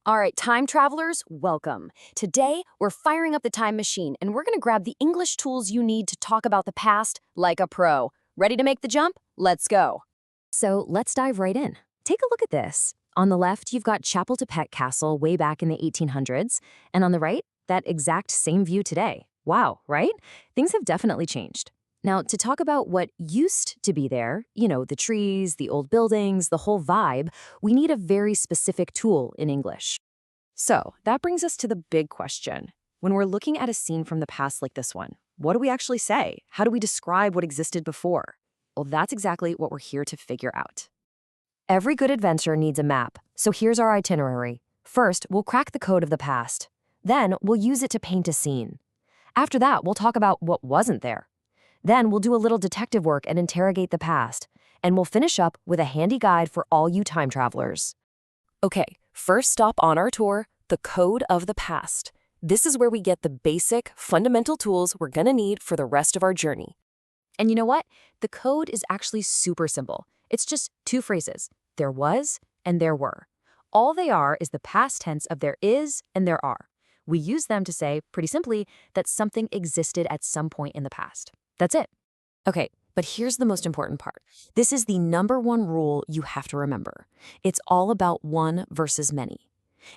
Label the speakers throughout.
Speaker 1: All right, time travelers, welcome. Today, we're firing up the time machine and we're going to grab the English tools you need to talk about the past like a pro. Ready to make the jump? Let's go. So let's dive right in. Take a look at this. On the left, you've got Chapel to Pet Castle way back in the 1800s, and on the right, that exact same view today. Wow, right? Things have definitely changed. Now, to talk about what used to be there, the trees, the old buildings, the whole vibe, we need a very specific tool in English. So that brings us to the big question. When we're looking at a scene from the past like this one, what do we actually say? How do we describe what existed before? Well, that's exactly what we're here to figure out. Every good adventure needs a map, so here's our itinerary. First, we'll crack the code of the past. Then, we'll use it to paint a scene. After that, we'll talk about what wasn't there. Then we'll do a little detective work and interrogate the past. And we'll finish up with a handy guide for all you time travelers. Okay, first stop on our tour, the code of the past. This is where we get the basic, fundamental tools we're gonna need for the rest of our journey. And you know what? The code is actually super simple. It's just two phrases, there was and there were. All they are is the past tense of there is and there are. We use them to say, pretty simply, that something existed at some point in the past. That's it. Okay, but here's the most important part. This is the number one rule you have to remember. It's all about one versus many.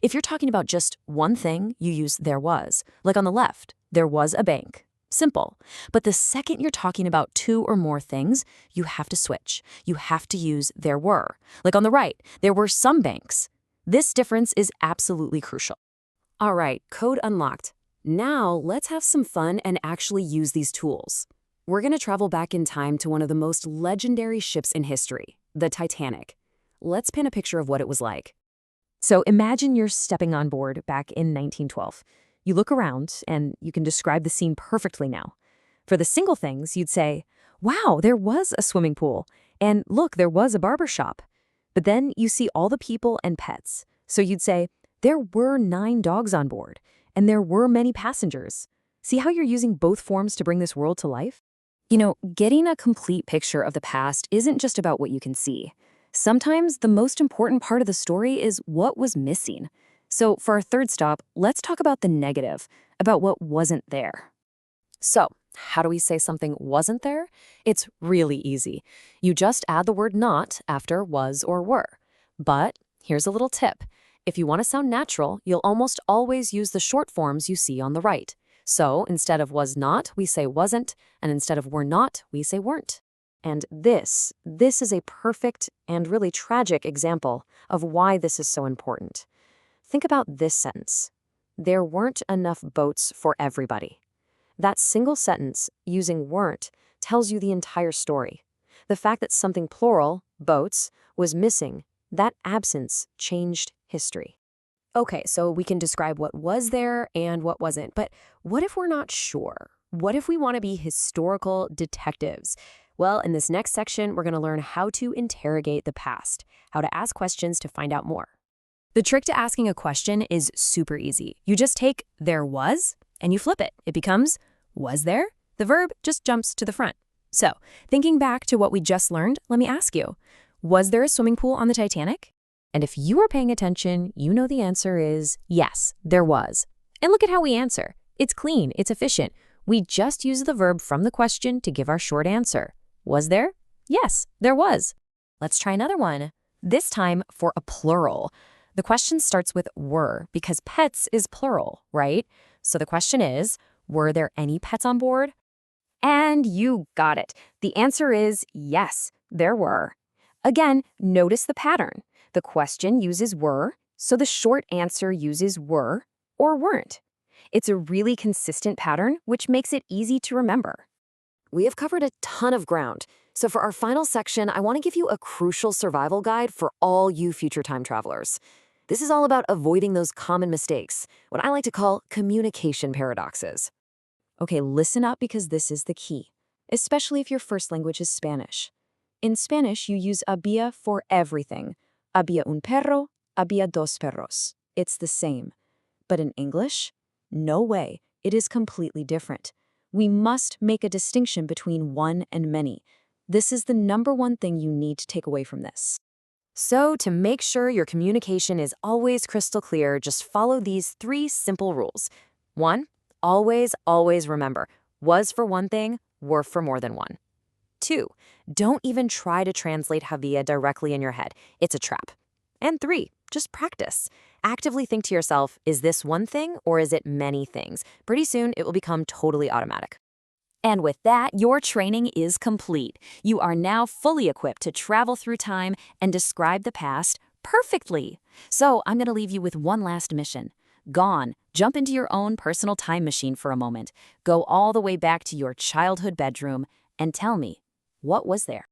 Speaker 1: If you're talking about just one thing, you use there was. Like on the left, there was a bank. Simple. But the second you're talking about two or more things, you have to switch. You have to use there were. Like on the right, there were some banks. This difference is absolutely crucial. All right, code unlocked. Now let's have some fun and actually use these tools. We're going to travel back in time to one of the most legendary ships in history, the Titanic. Let's paint a picture of what it was like. So imagine you're stepping on board back in 1912. You look around and you can describe the scene perfectly now. For the single things, you'd say, wow, there was a swimming pool. And look, there was a barber shop. But then you see all the people and pets. So you'd say, there were 9 dogs on board, and there were many passengers. See how you're using both forms to bring this world to life? Getting a complete picture of the past isn't just about what you can see. Sometimes the most important part of the story is what was missing. So for our third stop, let's talk about the negative, about what wasn't there. So, how do we say something wasn't there? It's really easy. You just add the word not after was or were. But here's a little tip. If you want to sound natural, you'll almost always use the short forms you see on the right. So instead of was not, we say wasn't, and instead of were not, we say weren't. And this is a perfect and really tragic example of why this is so important. Think about this sentence. There weren't enough boats for everybody. That single sentence, using weren't, tells you the entire story. The fact that something plural, boats, was missing, that absence changed history. Okay, so we can describe what was there and what wasn't, but what if we're not sure? What if we want to be historical detectives? Well, in this next section, we're going to learn how to interrogate the past, how to ask questions to find out more. The trick to asking a question is super easy. You just take there was and you flip it. It becomes was there? The verb just jumps to the front. So, thinking back to what we just learned, let me ask you, was there a swimming pool on the Titanic? And if you are paying attention, you know the answer is yes, there was. And look at how we answer. It's clean, it's efficient. We just use the verb from the question to give our short answer. Was there? Yes, there was. Let's try another one. This time for a plural. The question starts with were because pets is plural, right? So the question is, were there any pets on board? And you got it. The answer is yes, there were. Again, notice the pattern. The question uses were, so the short answer uses were or weren't. It's a really consistent pattern, which makes it easy to remember. We have covered a ton of ground, so for our final section, I want to give you a crucial survival guide for all you future time travelers. This is all about avoiding those common mistakes, what I like to call communication paradoxes. Okay, listen up because this is the key, especially if your first language is Spanish. In Spanish, you use había for everything. Había un perro, había dos perros. It's the same. But in English, no way. It is completely different. We must make a distinction between one and many. This is the number one thing you need to take away from this. So, to make sure your communication is always crystal clear, just follow these 3 simple rules. 1. Always remember, was for one thing, were for more than one. 2. Don't even try to translate havia directly in your head. It's a trap. And 3. Just practice. Actively think to yourself, is this one thing or is it many things? Pretty soon, it will become totally automatic. And with that, your training is complete. You are now fully equipped to travel through time and describe the past perfectly. So I'm going to leave you with one last mission. Gone. Jump into your own personal time machine for a moment. Go all the way back to your childhood bedroom and tell me, what was there?